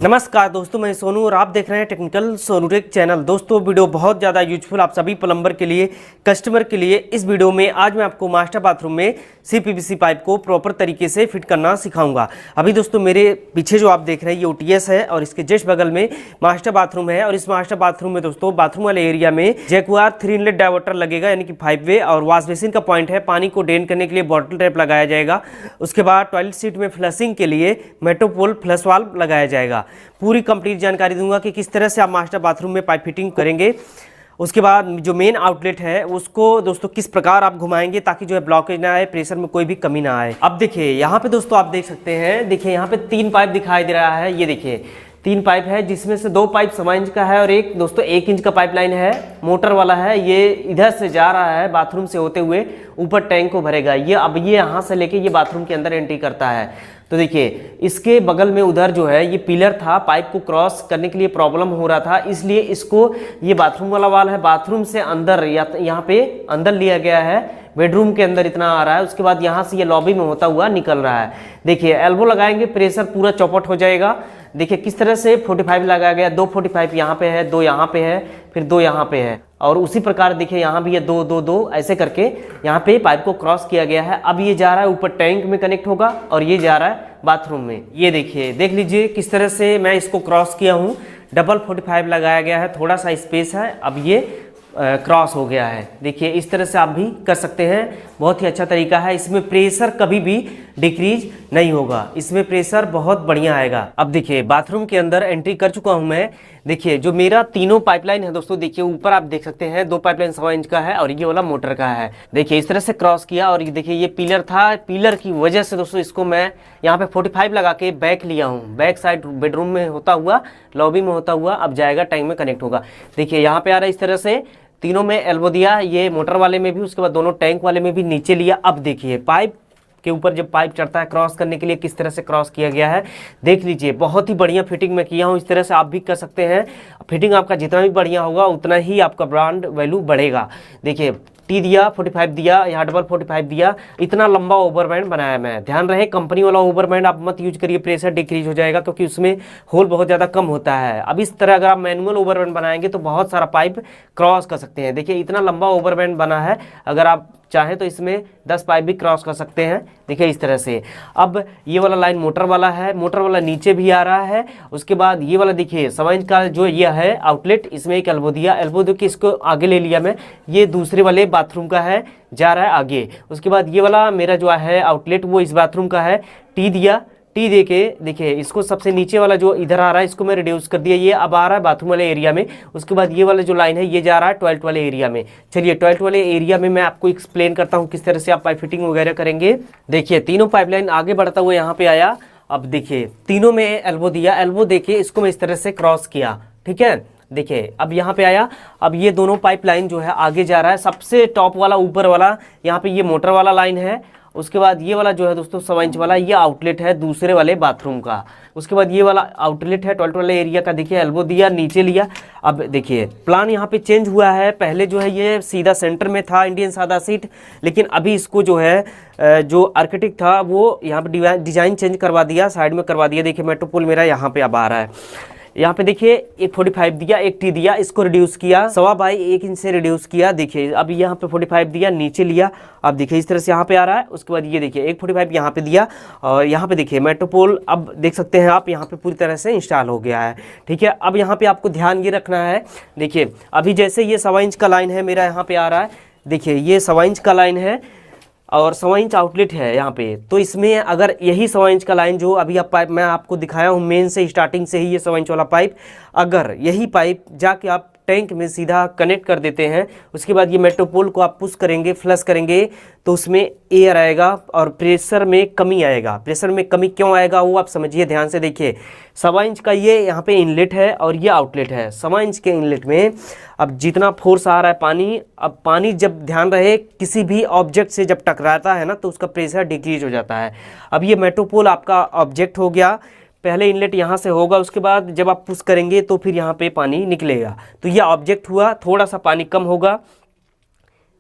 नमस्कार दोस्तों, मैं सोनू और आप देख रहे हैं टेक्निकल सोनू टेक चैनल। दोस्तों वीडियो बहुत ज़्यादा यूजफुल आप सभी प्लम्बर के लिए, कस्टमर के लिए। इस वीडियो में आज मैं आपको मास्टर बाथरूम में CPVC पाइप को प्रॉपर तरीके से फिट करना सिखाऊंगा। अभी दोस्तों मेरे पीछे जो आप देख रहे हैं ये OTS है और इसके जस्ट बगल में मास्टर बाथरूम है। और इस मास्टर बाथरूम में दोस्तों बाथरूम वाले एरिया में जैक्वार 3 इनलेट डाइवर्टर लगेगा, यानी कि 5 वे। और वॉश बेसिन का पॉइंट है, पानी को ड्रेन करने के लिए बॉटल टैप लगाया जाएगा। उसके बाद टॉयलेट सीट में फ्लशिंग के लिए मेट्रोपोल फ्लश वाल्व लगाया जाएगा। पूरी कंप्लीट जानकारी दूंगा कि किस तरह से आप मास्टर बाथरूम में पाइप फिटिंग करेंगे। उसके बाद जो मेन आउटलेट है उसको दोस्तों किस प्रकार आप घुमाएंगे ताकि जो है ब्लॉकेज ना आए, प्रेशर में कोई भी कमी ना आए। अब देखिए यहाँ पे दोस्तों आप देख सकते हैं, देखिए यहाँ पे 3 पाइप दिखाई दे रहा है। ये देखिए 3 पाइप है, जिसमें से 2 पाइप 1.25 इंच का है और एक दोस्तों 1 इंच का पाइपलाइन है, मोटर वाला है। ये इधर से जा रहा है बाथरूम से होते हुए ऊपर टैंक को भरेगा। ये अब ये यहाँ से लेके ये बाथरूम के अंदर एंट्री करता है। तो देखिए इसके बगल में उधर जो है ये पिलर था, पाइप को क्रॉस करने के लिए प्रॉब्लम हो रहा था, इसलिए इसको ये बाथरूम वाला वाल है, बाथरूम से अंदर यहाँ पे अंदर लिया गया है, बेडरूम के अंदर इतना आ रहा है। उसके बाद यहाँ से ये लॉबी में होता हुआ निकल रहा है। देखिए एल्बो लगाएंगे, प्रेशर पूरा चौपट हो जाएगा। देखिए किस तरह से 45 लगाया गया, 2 45 यहाँ पे है, 2 यहाँ पे है, फिर 2 यहाँ पे है। और उसी प्रकार देखिए यहाँ भी है 2 2 2 ऐसे करके यहाँ पे पाइप को क्रॉस किया गया है। अब ये जा रहा है ऊपर टैंक में कनेक्ट होगा और ये जा रहा है बाथरूम में। ये देखिए देख लीजिए किस तरह से मैं इसको क्रॉस किया हूँ। डबल 45 लगाया गया है, थोड़ा सा स्पेस है, अब ये क्रॉस हो गया है। देखिए इस तरह से आप भी कर सकते हैं, बहुत ही अच्छा तरीका है। इसमें प्रेशर कभी भी डिक्रीज नहीं होगा, इसमें प्रेशर बहुत बढ़िया आएगा। अब देखिए बाथरूम के अंदर एंट्री कर चुका हूं मैं। देखिए जो मेरा तीनों पाइपलाइन है दोस्तों, देखिए ऊपर आप देख सकते हैं 2 पाइपलाइन 1.25 इंच का है और ये वाला मोटर का है। देखिए इस तरह से क्रॉस किया और ये देखिए ये पिलर था, पिलर की वजह से दोस्तों इसको मैं यहाँ पे 45 लगा के बैक लिया हूँ। बैक साइड बेडरूम में होता हुआ, लॉबी में होता हुआ अब जाएगा टैंक में कनेक्ट होगा। देखिए यहाँ पे आ रहा है इस तरह से, तीनों में एल्बो दिया, ये मोटर वाले में भी, उसके बाद दोनों टैंक वाले में भी नीचे लिया। अब देखिए पाइप के ऊपर जब पाइप चढ़ता है क्रॉस करने के लिए किस तरह से क्रॉस किया गया है, देख लीजिए। बहुत ही बढ़िया फिटिंग मैं किया हूँ, इस तरह से आप भी कर सकते हैं। फिटिंग आपका जितना भी बढ़िया होगा उतना ही आपका ब्रांड वैल्यू बढ़ेगा। देखिए T दिया, 45 दिया, यहाँ डबल 45 दिया, इतना लंबा ओवरबैंड बनाया मैं। ध्यान रहे कंपनी वाला ओवरबैंड आप मत यूज करिए, प्रेशर डिक्रीज हो जाएगा क्योंकि उसमें होल बहुत ज़्यादा कम होता है। अब इस तरह अगर आप मैनुअल ओवरबैंड बनाएंगे तो बहुत सारा पाइप क्रॉस कर सकते हैं। देखिए इतना लंबा ओवरबैंड बना है, अगर आप चाहे तो इसमें 10 पाइप भी क्रॉस कर सकते हैं। देखिए इस तरह से। अब ये वाला लाइन मोटर वाला है, मोटर वाला नीचे भी आ रहा है। उसके बाद ये वाला देखिए 1.25 इंच का जो ये है आउटलेट, इसमें एक एल्बो दिया, एल्बो दे के इसको आगे ले लिया मैं। ये दूसरे वाले बाथरूम का है, जा रहा है आगे। उसके बाद ये वाला मेरा जो है आउटलेट वो इस बाथरूम का है, T दिया, T दे के देखिए इसको सबसे नीचे वाला जो इधर आ रहा है इसको मैं रिड्यूस कर दिया, ये अब आ रहा है बाथरूम वाले एरिया में। उसके बाद ये वाला जो लाइन है ये जा रहा है टॉयलेट वाले एरिया में। चलिए टॉयलेट वाले एरिया में मैं आपको एक्सप्लेन करता हूँ किस तरह से आप पाइप फिटिंग वगैरह करेंगे। देखिए तीनों पाइपलाइन आगे बढ़ता हुआ यहाँ पे आया। अब देखिए तीनों में एल्बो दिया, एल्बो दे के इसको मैं इस तरह से क्रॉस किया, ठीक है। देखिए अब यहाँ पे आया, अब ये दोनों पाइपलाइन जो है आगे जा रहा है। सबसे टॉप वाला ऊपर वाला यहाँ पे ये मोटर वाला लाइन है। उसके बाद ये वाला जो है दोस्तों 1.25 इंच वाला ये आउटलेट है दूसरे वाले बाथरूम का। उसके बाद ये वाला आउटलेट है टॉयलेट वाले एरिया का। देखिए एल्बो दिया, नीचे लिया। अब देखिए प्लान यहाँ पे चेंज हुआ है, पहले जो है ये सीधा सेंटर में था इंडियन सादा सीट, लेकिन अभी इसको जो है जो आर्किटेक्ट था वो यहाँ पे डिजाइन चेंज करवा दिया, साइड में करवा दिया। देखिए मेट्रोपोल मेरा यहाँ पे अब आ रहा है। यहाँ पे देखिए एक 45 दिया, एक T दिया, इसको रिड्यूस किया 1.25 बाई 1 इंच से रिड्यूस किया। देखिए अब यहाँ पे 45 दिया, नीचे लिया। अब देखिए इस तरह से यहाँ पे आ रहा है। उसके बाद ये देखिए एक 45 यहाँ पे दिया और यहाँ पे देखिए मेट्रोपोल अब देख सकते हैं आप, यहाँ पे पूरी तरह से इंस्टॉल हो गया है, ठीक है। अब यहाँ पे आपको ध्यान ये रखना है, देखिए अभी जैसे ये 1.25 इंच का लाइन है मेरा यहाँ पे आ रहा है। देखिए ये 1.25 इंच का लाइन है और 1.25 इंच आउटलेट है यहाँ पे। तो इसमें अगर यही 1.25 इंच का लाइन जो अभी आप पाइप मैं आपको दिखाया हूँ मेन से स्टार्टिंग से ही ये 1.25 इंच वाला पाइप, अगर यही पाइप जाके आप टैंक में सीधा कनेक्ट कर देते हैं, उसके बाद ये मेट्रोपोल को आप पुश करेंगे, फ्लश करेंगे, तो उसमें एयर आएगा और प्रेशर में कमी आएगा। प्रेशर में कमी क्यों आएगा वो आप समझिए ध्यान से। देखिए 1.25 इंच का ये यहाँ पे इनलेट है और ये आउटलेट है। 1.25 इंच के इनलेट में अब जितना फोर्स आ रहा है पानी, अब पानी जब ध्यान रहे किसी भी ऑब्जेक्ट से जब टकराता है ना तो उसका प्रेशर डिक्रीज हो जाता है। अब ये मेट्रोपोल आपका ऑब्जेक्ट हो गया, पहले इनलेट यहाँ से होगा, उसके बाद जब आप पुश करेंगे तो फिर यहाँ पे पानी निकलेगा। तो ये ऑब्जेक्ट हुआ, थोड़ा सा पानी कम होगा,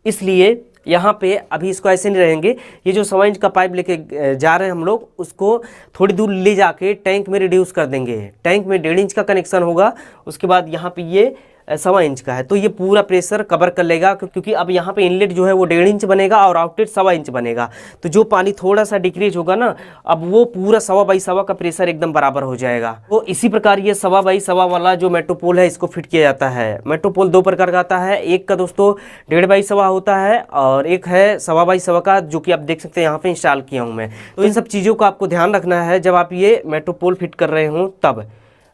इसलिए यहाँ पे अभी इसको ऐसे नहीं रहेंगे, ये जो 1.25 इंच का पाइप लेके जा रहे हैं हम लोग, उसको थोड़ी दूर ले जाके टैंक में रिड्यूस कर देंगे। टैंक में 1.5 इंच का कनेक्शन होगा, उसके बाद यहाँ पे ये 1.25 इंच का है, तो ये पूरा प्रेशर कवर कर लेगा, क्योंकि अब यहाँ पे इनलेट जो है वो 1.5 इंच बनेगा और आउटलेट 1.25 इंच बनेगा। तो जो पानी थोड़ा सा डिक्रीज होगा ना, अब वो पूरा 1.25 का प्रेशर एकदम बराबर हो जाएगा। तो इसी प्रकार ये 1.25 वाला जो मेट्रोपोल है इसको फिट किया जाता है। मेट्रोपोल 2 प्रकार का आता है, एक का दोस्तों 1.5 होता है और एक है 1.25 का, जो कि आप देख सकते हैं यहाँ पे इंस्टॉल किया हूँ मैं। तो इन सब चीज़ों का आपको ध्यान रखना है जब आप ये मेट्रोपोल फिट कर रहे हो तब।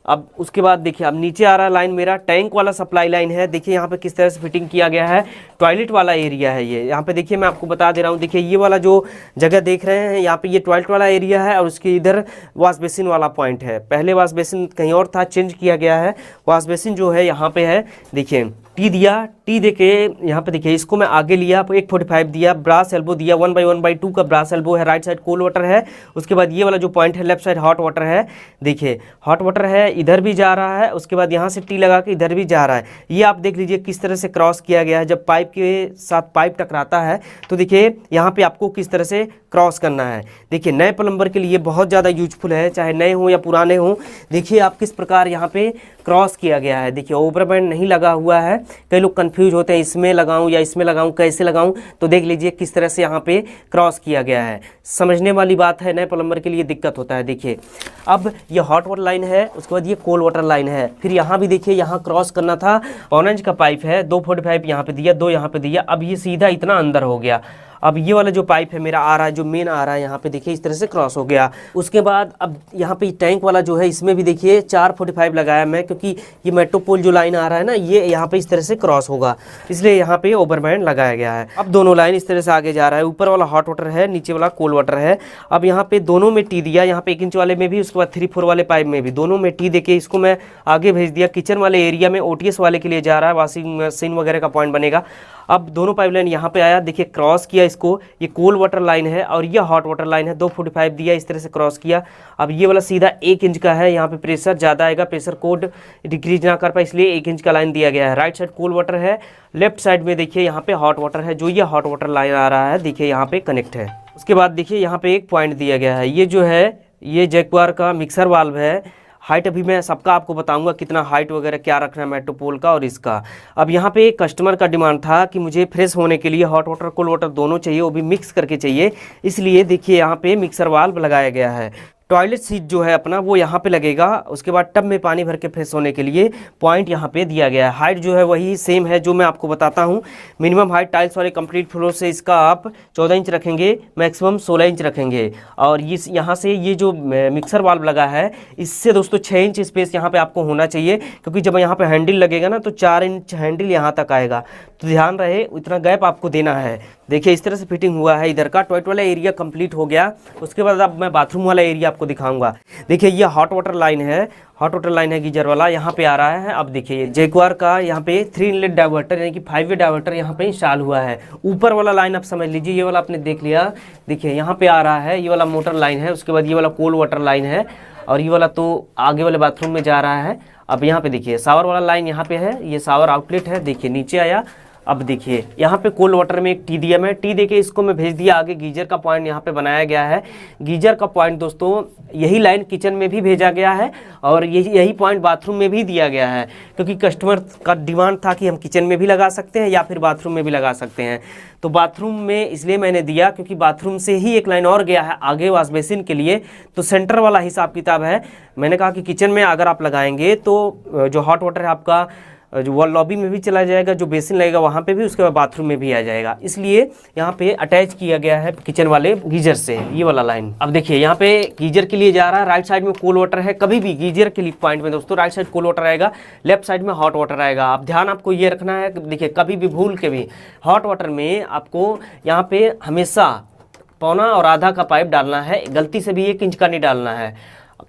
अब उसके बाद देखिए, अब नीचे आ रहा लाइन मेरा टैंक वाला सप्लाई लाइन है। देखिए यहाँ पे किस तरह से फिटिंग किया गया है। टॉयलेट वाला एरिया है ये। यहाँ पे देखिए मैं आपको बता दे रहा हूँ, देखिए ये वाला जो जगह देख रहे हैं, यहाँ पे ये टॉयलेट वाला एरिया है और उसके इधर वॉश बेसिन वाला पॉइंट है। पहले वॉश बेसिन कहीं और था, चेंज किया गया है। वॉश बेसिन जो है यहाँ पे है, देखिए टी दिया, टी देके यहाँ पे देखिए इसको मैं आगे लिया, 1.45 दिया, ब्रास एल्बो दिया, 1/1/2 का ब्रास एल्बो है। राइट साइड कोल्ड वाटर है। उसके बाद ये वाला जो पॉइंट है लेफ्ट साइड हॉट वाटर है। देखिए हॉट वाटर है, इधर भी जा रहा है, उसके बाद यहाँ से टी लगा के इधर भी जा रहा है। ये आप देख लीजिए किस तरह से क्रॉस किया गया है। जब पाइप के साथ पाइप टकराता है तो देखिए यहाँ पे आपको किस तरह से क्रॉस करना है। देखिए नए प्लम्बर के लिए बहुत ज़्यादा यूजफुल है, चाहे नए हों या पुराने हों। देखिए आप किस प्रकार यहाँ पे क्रॉस किया गया है। देखिए ओवर बैंड नहीं लगा हुआ है। कई लोग कंफ्यूज होते हैं, इसमें लगाऊं या इसमें लगाऊं, कैसे लगाऊं। तो देख लीजिए किस तरह से यहाँ पे क्रॉस किया गया है। समझने वाली बात है, नए प्लम्बर के लिए दिक्कत होता है। देखिए अब ये हॉट वाटर लाइन है, उसके बाद ये कोल्ड वाटर लाइन है। फिर यहाँ भी देखिए यहाँ क्रॉस करना था, 1 इंच का पाइप है, 2.45 यहाँ पे दिया, 2 यहाँ पे दिया। अब ये सीधा इतना अंदर हो गया। अब ये वाला जो पाइप है मेरा आ रहा है, जो मेन आ रहा है यहाँ पे देखिए इस तरह से क्रॉस हो गया। उसके बाद अब यहाँ पे टैंक वाला जो है इसमें भी देखिए 4.45 लगाया मैं, क्योंकि ये मेट्रोपोल जो लाइन आ रहा है ना, ये यहाँ पे इस तरह से क्रॉस होगा, इसलिए यहाँ पे ओवरबैंड लगाया गया है। अब दोनों लाइन इस तरह से आगे जा रहा है। ऊपर वाला हॉट वाटर है, नीचे वाला कोल्ड वाटर है। अब यहाँ पे दोनों में टी दिया, यहाँ पे 1 इंच वाले में भी, उसके बाद 3/4 वाले पाइप में भी, दोनों में टी देके इसको मैं आगे भेज दिया। किचन वाले एरिया में OTS वाले के लिए जा रहा है, वॉशिंग मशीन वगैरह का पॉइंट बनेगा। अब दोनों पाइपलाइन यहाँ पे आया, देखिए क्रॉस किया इसको। ये कोल्ड वाटर लाइन है और ये हॉट वाटर लाइन है। 2.45 दिया, इस तरह से क्रॉस किया। अब ये वाला सीधा 1 इंच का है, यहाँ पे प्रेशर ज़्यादा आएगा, प्रेशर कोड डिक्रीज ना कर पाए, इसलिए 1 इंच का लाइन दिया गया है। राइट साइड कोल्ड वाटर है, लेफ्ट साइड में देखिए यहाँ पे हॉट वाटर है। जो ये हॉट वाटर लाइन आ रहा है देखिए यहाँ पे कनेक्ट है। उसके बाद देखिए यहाँ पे एक पॉइंट दिया गया है, ये जो है ये जैक्वार का मिक्सर वाल्व है। हाइट अभी मैं सबका आपको बताऊंगा कितना हाइट वगैरह क्या रखना है मेट्रोपोल का और इसका। अब यहाँ पे एक कस्टमर का डिमांड था कि मुझे फ्रेश होने के लिए हॉट वाटर कोल्ड वाटर दोनों चाहिए, वो भी मिक्स करके चाहिए, इसलिए देखिए यहाँ पे मिक्सर वाल्व लगाया गया है। टॉयलेट सीट जो है अपना वो यहाँ पे लगेगा। उसके बाद टब में पानी भर के फ्रेश होने के लिए पॉइंट यहाँ पे दिया गया है। हाइट जो है वही सेम है जो मैं आपको बताता हूँ। मिनिमम हाइट टाइल्स वाले कंप्लीट फ्लोर से इसका आप 14 इंच रखेंगे, मैक्सिमम 16 इंच रखेंगे। और ये यहाँ से ये जो मिक्सर वाल्व लगा है इससे दोस्तों 6 इंच स्पेस यहाँ पे आपको होना चाहिए, क्योंकि जब यहाँ पे हैंडल लगेगा ना तो 4 इंच हैंडल यहाँ तक आएगा। तो ध्यान रहे उतना गैप आपको देना है। देखिए इस तरह से फिटिंग हुआ है। इधर का टॉयलेट वाला एरिया कंप्लीट हो गया। उसके बाद अब मैं बाथरूम वाला एरिया आपको दिखाऊंगा। देखिए ये हॉट वाटर लाइन है, हॉट वाटर लाइन है गीजर वाला, यहाँ पे आ रहा है। अब देखिए जैक्वार का यहाँ पे 3 इनलेट डाइवर्टर यानी कि 5 वे डाइवर्टर यहाँ पे इंस्टॉल हुआ है। ऊपर वाला लाइन आप समझ लीजिए, ये वाला आपने देख लिया। देखिए यहाँ पे आ रहा है, ये वाला मोटर लाइन है। उसके बाद ये वाला कोल्ड वाटर लाइन है और ये वाला तो आगे वाले बाथरूम में जा रहा है। अब यहाँ पे देखिए शावर वाला लाइन यहाँ पे है, ये शावर आउटलेट है। देखिए नीचे आया। अब देखिए यहाँ पे कोल्ड वाटर में एक टी दिया, मैं टी देके इसको मैं भेज दिया आगे। गीजर का पॉइंट यहाँ पे बनाया गया है। गीजर का पॉइंट दोस्तों यही लाइन किचन में भी भेजा गया है और यही पॉइंट बाथरूम में भी दिया गया है, क्योंकि कस्टमर का डिमांड था कि हम किचन में भी लगा सकते हैं या फिर बाथरूम में भी लगा सकते हैं। तो बाथरूम में इसलिए मैंने दिया क्योंकि बाथरूम से ही एक लाइन और गया है आगे वॉश बेसिन के लिए, तो सेंटर वाला हिसाब किताब है। मैंने कहा कि किचन में अगर आप लगाएंगे तो जो हॉट वाटर है आपका जो वॉल लॉबी में भी चला जाएगा, जो बेसिन लगेगा वहाँ पे भी, उसके बाद बाथरूम में भी आ जाएगा। इसलिए यहाँ पे अटैच किया गया है किचन वाले गीजर से ये वाला लाइन। अब देखिए यहाँ पे गीजर के लिए जा रहा है, राइट साइड में कोल्ड वाटर है। कभी भी गीजर के लिए पॉइंट में दोस्तों राइट साइड कोल्ड वाटर आएगा, लेफ्ट साइड में हॉट वाटर आएगा। अब ध्यान आपको ये रखना है, देखिए कभी भी भूल के भी हॉट वाटर में आपको यहाँ पे हमेशा 1.25 और आधा का पाइप डालना है, गलती से भी 1 इंच का नहीं डालना है।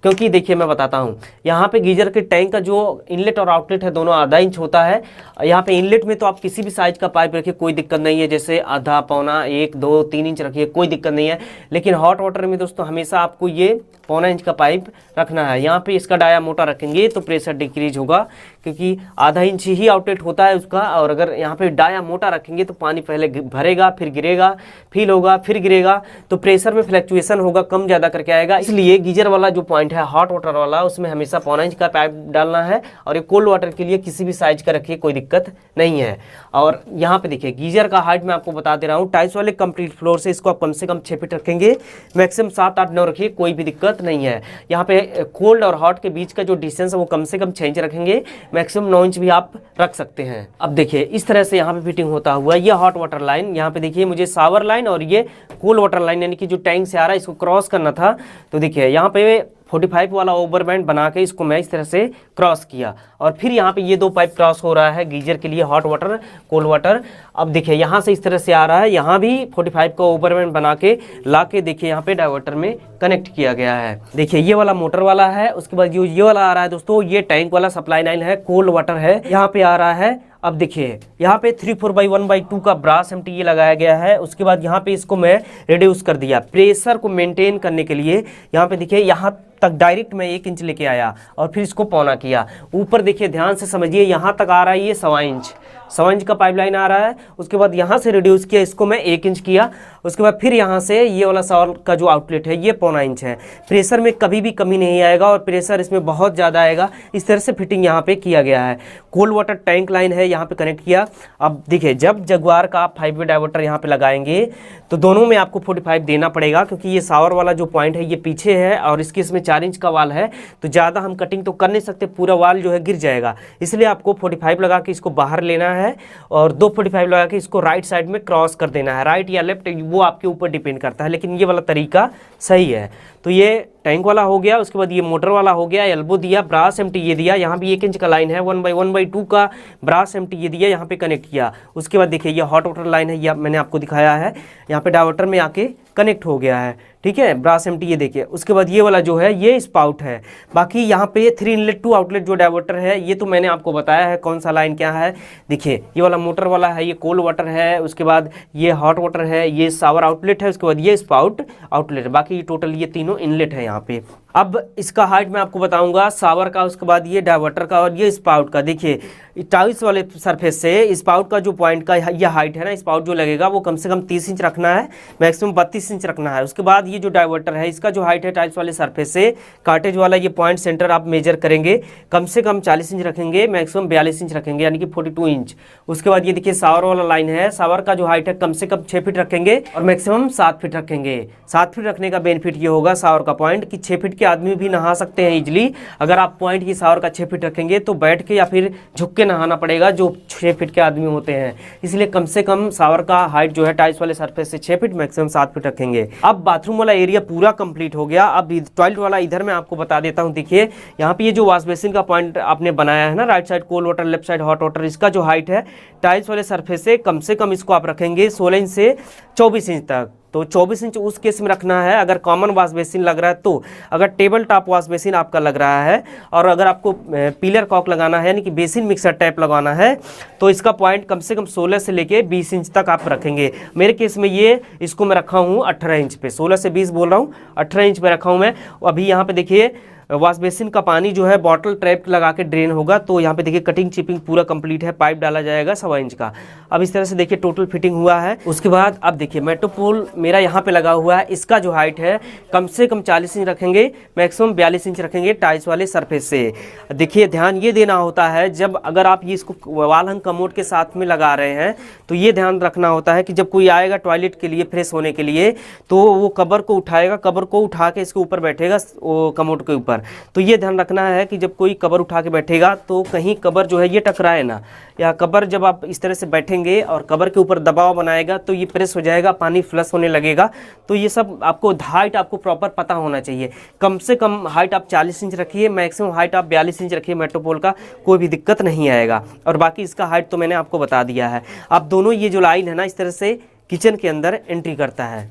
क्योंकि देखिए मैं बताता हूँ, यहाँ पे गीजर के टैंक का जो इनलेट और आउटलेट है दोनों आधा इंच होता है। यहाँ पे इनलेट में तो आप किसी भी साइज का पाइप रखिए, कोई दिक्कत नहीं है, जैसे आधा, 1.25, 1, 2, 3 इंच रखिए, कोई दिक्कत नहीं है। लेकिन हॉट वाटर में दोस्तों हमेशा आपको ये पौना इंच का पाइप रखना है। यहाँ पे इसका डाया मोटा रखेंगे तो प्रेशर डिक्रीज होगा, क्योंकि आधा इंच ही आउटलेट होता है उसका। और अगर यहाँ पे डाया मोटा रखेंगे तो पानी पहले भरेगा, फिर गिरेगा, फिल होगा, फिर गिरेगा, तो प्रेशर में फ्लक्चुएशन होगा, कम ज़्यादा करके आएगा। इसलिए गीजर वाला जो पॉइंट है हॉट वाटर वाला, उसमें हमेशा पौना इंच का पाइप डालना है। और ये कोल्ड वाटर के लिए किसी भी साइज का रखिए, कोई दिक्कत नहीं है। और यहाँ पे देखिए गीजर का हाइट मैं आपको बता दे रहा हूँ, टाइल्स वाले कंप्लीट फ्लोर से इसको आप कम से कम 6 फीट रखेंगे, मैक्सिमम 7, 8, 9 रखिए, कोई भी दिक्कत नहीं है। यहाँ पे कोल्ड और हॉट के बीच का जो डिस्टेंस है वो कम से कम 6 इंच रखेंगे, मैक्सिमम 9 इंच भी आप रख सकते हैं। अब देखिए इस तरह से यहाँ पे फिटिंग होता हुआ ये हॉट वाटर लाइन, यहाँ पे देखिए मुझे शावर लाइन और ये कोल्ड वाटर लाइन यानी कि जो टैंक से आ रहा है इसको क्रॉस करना था। तो देखिए यहाँ पे 45 वाला ओवरबैंड बना के इसको मैं इस तरह से क्रॉस किया, और फिर यहाँ पे ये 2 पाइप क्रॉस हो रहा है गीजर के लिए, हॉट वाटर कोल्ड वाटर। अब देखिए यहाँ से इस तरह से आ रहा है, यहाँ भी 45 का ओवरबैंड बना के ला के देखिए यहाँ पे डाइवर्टर में कनेक्ट किया गया है। देखिए ये वाला मोटर वाला है, उसके बाद जो ये वाला आ रहा है दोस्तों, ये टैंक वाला सप्लाई लाइन है, कोल्ड वाटर है, यहाँ पे आ रहा है। अब देखिए यहाँ पे 3/4/1/2 का ब्रास MTE लगाया गया है। उसके बाद यहाँ पे इसको मैं रिड्यूस कर दिया प्रेशर को मेंटेन करने के लिए। यहाँ पे देखिए यहाँ तक डायरेक्ट मैं 1 इंच लेके आया और फिर इसको पौना किया। ऊपर देखिए ध्यान से समझिए, यहाँ तक आ रहा है ये 1.25 इंच का पाइपलाइन आ रहा है। उसके बाद यहाँ से रिड्यूस किया, इसको मैं 1 इंच किया। उसके बाद फिर यहाँ से ये वाला शावर का जो आउटलेट है ये पौना इंच है। प्रेशर में कभी भी कमी नहीं आएगा और प्रेशर इसमें बहुत ज़्यादा आएगा। इस तरह से फिटिंग यहाँ पे किया गया है। कोल्ड वाटर टैंक लाइन है, यहाँ पे कनेक्ट किया। अब देखिए जब जगुआर का आप 5 वे डाइवर्टर यहाँ पे लगाएंगे तो दोनों में आपको 45 देना पड़ेगा, क्योंकि ये शावर वाला जो पॉइंट है ये पीछे है और इसके इसमें 4 इंच का वाल है, तो ज़्यादा हम कटिंग तो कर नहीं सकते, पूरा वाल जो है गिर जाएगा। इसलिए आपको 45 लगा के इसको बाहर लेना है और 2 45 लगा के इसको राइट साइड में क्रॉस कर देना है। राइट या लेफ्ट वो आपके ऊपर डिपेंड करता है, लेकिन ये वाला तरीका सही है। तो ये टैंक वाला हो गया। उसके बाद ये मोटर वाला हो गया, एल्बो दिया, ब्रास MTE दिया, यहाँ भी 1 इंच का लाइन है, 1/1/2 का ब्रास MTE दिया, यहाँ पे कनेक्ट किया। उसके बाद देखिए ये हॉट वाटर लाइन है, ये मैंने आपको दिखाया है, यहाँ पे डाइवर्टर में आके कनेक्ट हो गया है, ठीक है, ब्रास MTE देखिए। उसके बाद ये वाला जो है ये स्पाउट है। बाकी यहाँ पे 3 इनलेट 2 आउटलेट जो डाइवर्टर है ये तो मैंने आपको बताया है कौन सा लाइन क्या है। देखिए ये वाला मोटर वाला है, ये कोल्ड वाटर है, उसके बाद ये हॉट वाटर है, ये शावर आउटलेट है, उसके बाद ये स्पाउट आउटलेट, बाकी टोटल ये तीनों इनलेट है यहाँ पे। अब इसका हाइट मैं आपको बताऊंगा शावर का, उसके बाद ये डाइवर्टर का और ये स्पाउट का। देखिए टाइल्स वाले सरफेस से स्पाउट का जो पॉइंट का ये हाइट है ना, स्पाउट जो लगेगा वो कम से कम 30 इंच रखना है, मैक्सिमम 32 इंच रखना है। उसके बाद ये जो डाइवर्टर है इसका जो हाइट है टाइल्स वाले सरफेस से कार्टेज वाला ये पॉइंट सेंटर आप मेजर करेंगे, कम से कम 40 इंच रखेंगे, मैक्सिमम 42 इंच रखेंगे, यानी कि 42 इंच। उसके बाद ये देखिए शावर वाला लाइन है, शावर का जो हाइट है कम से कम 6 फीट रखेंगे और मैक्सिमम 7 फीट रखेंगे। 7 फीट रखने का बेनिफिट ये होगा शावर का पॉइंट कि 6 फीट के आदमी भी नहा सकते हैं इजिली। अगर आप पॉइंट की शावर का 6 फीट रखेंगे तो बैठ के या फिर झुक के नहाना पड़ेगा जो 6 फीट के आदमी होते हैं, इसलिए कम से कम शावर का हाइट जो है टाइल्स वाले सरफेस से 6 फीट, मैक्सिमम 7 फीट रखेंगे। अब बाथरूम वाला एरिया पूरा कंप्लीट हो गया। अब टॉयलेट वाला इधर मैं आपको बता देता हूँ। देखिए यहाँ पे ये जो वॉश बेसिन का पॉइंट आपने बनाया है ना, right side cold water, left side hot water, इसका जो हाइट है टाइल्स वाले सरफेस से कम इसको आप रखेंगे 16 इंच से 24 इंच तक। तो 24 इंच उस केस में रखना है अगर कॉमन वॉश बेसिन लग रहा है तो। अगर टेबल टॉप वॉश बेसिन आपका लग रहा है और अगर आपको पिलर कॉक लगाना है यानी कि बेसिन मिक्सर टैप लगाना है तो इसका पॉइंट कम से कम 16 से लेके 20 इंच तक आप रखेंगे। मेरे केस में ये इसको मैं रखा हूँ 18 इंच पे, 16 से 20 बोल रहा हूँ, 18 इंच पे रखा हूँ मैं। अभी यहाँ पे देखिए वॉश बेसिन का पानी जो है बॉटल ट्रैप लगा के ड्रेन होगा, तो यहाँ पे देखिए कटिंग चिपिंग पूरा कंप्लीट है, पाइप डाला जाएगा 1.25 इंच का। अब इस तरह से देखिए टोटल फिटिंग हुआ है। उसके बाद अब देखिए मेट्रोपोल मेरा यहाँ पे लगा हुआ है, इसका जो हाइट है कम से कम 40 इंच रखेंगे, मैक्सिमम 42 इंच रखेंगे टाइल्स वाले सरफेस से। देखिए ध्यान ये देना होता है जब अगर आप ये इसको वॉल हंग कमोड के साथ में लगा रहे हैं तो ये ध्यान रखना होता है कि जब कोई आएगा टॉयलेट के लिए फ्रेश होने के लिए तो वो कवर को उठाएगा, कवर को उठा के इसके ऊपर बैठेगा वो कमोड के ऊपर। तो ये ध्यान रखना है कि जब कोई कवर उठा के बैठेगा तो कहीं कवर जो है ये टकराए ना, या कवर जब आप इस तरह से बैठेंगे और कवर के ऊपर दबाव बनाएगा तो ये प्रेस हो जाएगा, पानी फ्लश होने लगेगा। तो ये सब आपको हाइट आपको प्रॉपर पता होना चाहिए। कम से कम हाइट आप 40 इंच रखिए, मैक्सिमम हाइट आप 42 इंच रखिए, मेट्रोपोल का कोई भी दिक्कत नहीं आएगा। और बाकी इसका हाइट तो मैंने आपको बता दिया है। अब दोनों ये जो लाइन है ना इस तरह से किचन के अंदर एंट्री करता है।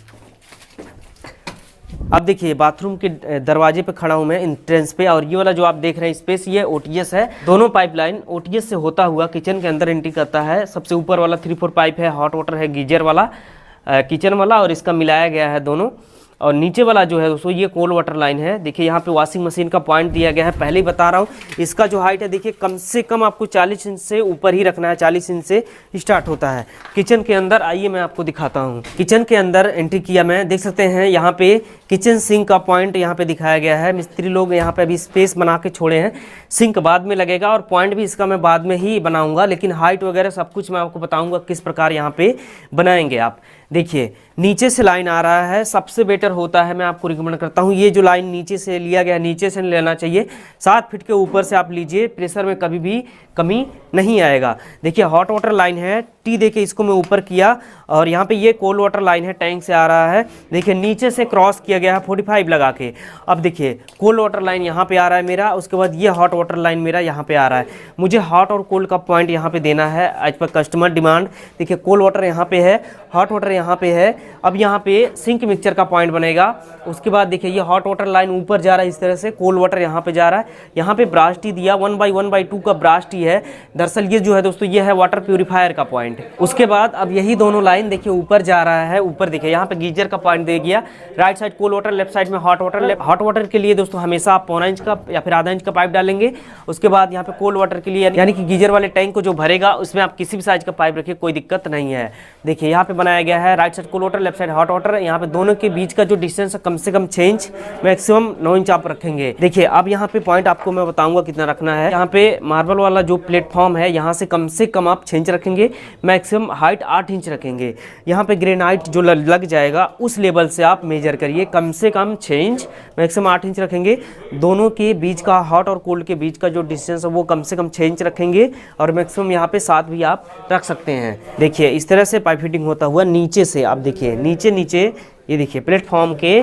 अब देखिए बाथरूम के दरवाजे पे खड़ा हूँ मैं एंट्रेंस पे, और ये वाला जो आप देख रहे हैं स्पेस ये OTS है। दोनों पाइपलाइन OTS से होता हुआ किचन के अंदर एंट्री करता है। सबसे ऊपर वाला 3-4 पाइप है, हॉट वाटर है, गीजर वाला, किचन वाला, और इसका मिलाया गया है दोनों। और नीचे वाला जो है दोस्तों ये कोल्ड वाटर लाइन है। देखिए यहाँ पे वॉशिंग मशीन का पॉइंट दिया गया है, पहले ही बता रहा हूँ। इसका जो हाइट है देखिए कम से कम आपको 40 इंच से ऊपर ही रखना है, 40 इंच से स्टार्ट होता है। किचन के अंदर आइए मैं आपको दिखाता हूँ। किचन के अंदर एंट्री किया मैं, देख सकते हैं यहाँ पे किचन सिंक का पॉइंट यहाँ पे दिखाया गया है। मिस्त्री लोग यहाँ पे अभी स्पेस बना के छोड़े हैं, सिंक बाद में लगेगा और पॉइंट भी इसका मैं बाद में ही बनाऊंगा, लेकिन हाइट वगैरह सब कुछ मैं आपको बताऊंगा किस प्रकार यहाँ पे बनाएंगे आप। देखिए नीचे से लाइन आ रहा है, सबसे बेटर होता है, मैं आपको रिकमेंड करता हूँ ये जो लाइन नीचे से लिया गया, नीचे से लेना चाहिए। 7 फीट के ऊपर से आप लीजिए, प्रेशर में कभी भी कमी नहीं आएगा। देखिए हॉट वाटर लाइन है, टी देके इसको मैं ऊपर किया और यहाँ पे ये कोल्ड वाटर लाइन है, टैंक से आ रहा है। देखिए नीचे से क्रॉस किया गया है 45 लगा के। अब देखिए कोल्ड वाटर लाइन यहाँ पे आ रहा है मेरा, उसके बाद ये हॉट वाटर लाइन मेरा यहाँ पे आ रहा है। मुझे हॉट और कोल्ड का पॉइंट यहाँ पे देना है एज पर कस्टमर डिमांड। देखिए कोल्ड वाटर यहाँ पे है, हॉट वाटर यहाँ पे है। अब यहाँ पे सिंक मिक्सचर का पॉइंट बनेगा। उसके बाद देखिए ये हॉट वाटर लाइन ऊपर जा रहा है इस तरह से, कोल्ड वाटर यहाँ पे जा रहा है। यहाँ पे ब्रास टी दिया, 1/1/2 का ब्रास टी है। दरअसल ये जो है दोस्तों ये है वाटर प्यूरिफायर का पॉइंट। उसके बाद अब यही दोनों लाइन देखिए ऊपर जा रहा है, ऊपर देखिए यहाँ पे गीजर का पॉइंट दे गया। Right side cold water, left side में हॉट वाटर। हॉट वाटर के लिए दोस्तों हमेशा आप 1.25 इंच का या फिर आधा इंच का पाइप डालेंगे। उसके बाद यहाँ पे कोल्ड वाटर के लिए यानी कि गीजर वाले टैंक को जो भरेगा उसमें आप किसी भी साइज का पाइप रखिए, कोई दिक्कत नहीं है। देखिए यहाँ पे बनाया गया है right side cold water, left side hot water. यहाँ पे दोनों के बीच का जो डिस्टेंस है कम से कम 6 इंच, मैक्सिमम 9 इंच आप रखेंगे। देखिए अब यहाँ पे पॉइंट आपको मैं बताऊंगा कितना रखना है। यहाँ पे मार्बल वाला जो प्लेटफॉर्म है यहाँ से कम आप 6 इंच रखेंगे, मैक्सिमम हाइट 8 इंच रखेंगे। यहाँ पे ग्रेनाइट जो लग जाएगा उस लेवल से आप मेजर करिए, कम से कम 6 इंच, मैक्सिमम 8 इंच रखेंगे। दोनों के बीच का हॉट और कोल्ड के बीच का जो डिस्टेंस है वो कम से कम 6 इंच रखेंगे और मैक्सिमम यहाँ पे 7 भी आप रख सकते हैं। देखिए इस तरह से पाइप फिटिंग होता हुआ नीचे से, आप देखिए नीचे ये देखिए प्लेटफॉर्म के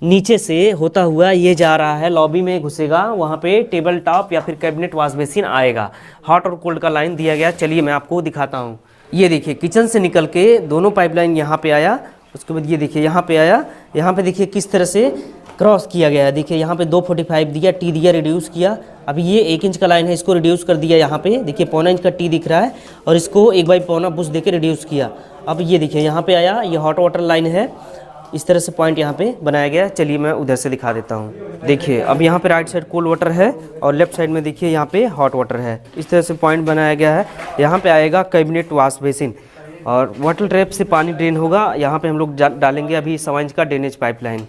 नीचे से होता हुआ ये जा रहा है, लॉबी में घुसेगा, वहाँ पे टेबल टॉप या फिर कैबिनेट वॉश बेसिन आएगा। हॉट और कोल्ड का लाइन दिया गया, चलिए मैं आपको दिखाता हूँ। ये देखिए किचन से निकल के दोनों पाइपलाइन यहाँ पे आया, उसके बाद ये देखिए यहाँ पे आया। यहाँ पे देखिए किस तरह से क्रॉस किया गया है। देखिए यहाँ पे 245 दिया, टी दिया, रिड्यूस किया। अभी ये 1 इंच का लाइन है, इसको रिड्यूस कर दिया। यहाँ पे देखिए 1.25 इंच का टी दिख रहा है और इसको 1/1.25 बुश देके रिड्यूस किया। अब ये देखिए यहाँ पे आया, ये हॉट वाटर लाइन है। इस तरह से पॉइंट यहाँ पे बनाया गया। चलिए मैं उधर से दिखा देता हूँ। देखिए अब यहाँ पे राइट साइड कोल्ड वाटर है और लेफ्ट साइड में देखिए यहाँ पे हॉट वाटर है। इस तरह से पॉइंट बनाया गया है। यहाँ पे आएगा कैबिनेट वॉश बेसिन और वाटर ट्रैप से पानी ड्रेन होगा। यहाँ पे हम लोग डालेंगे अभी 1.25 इंच का ड्रेनेज पाइपलाइन।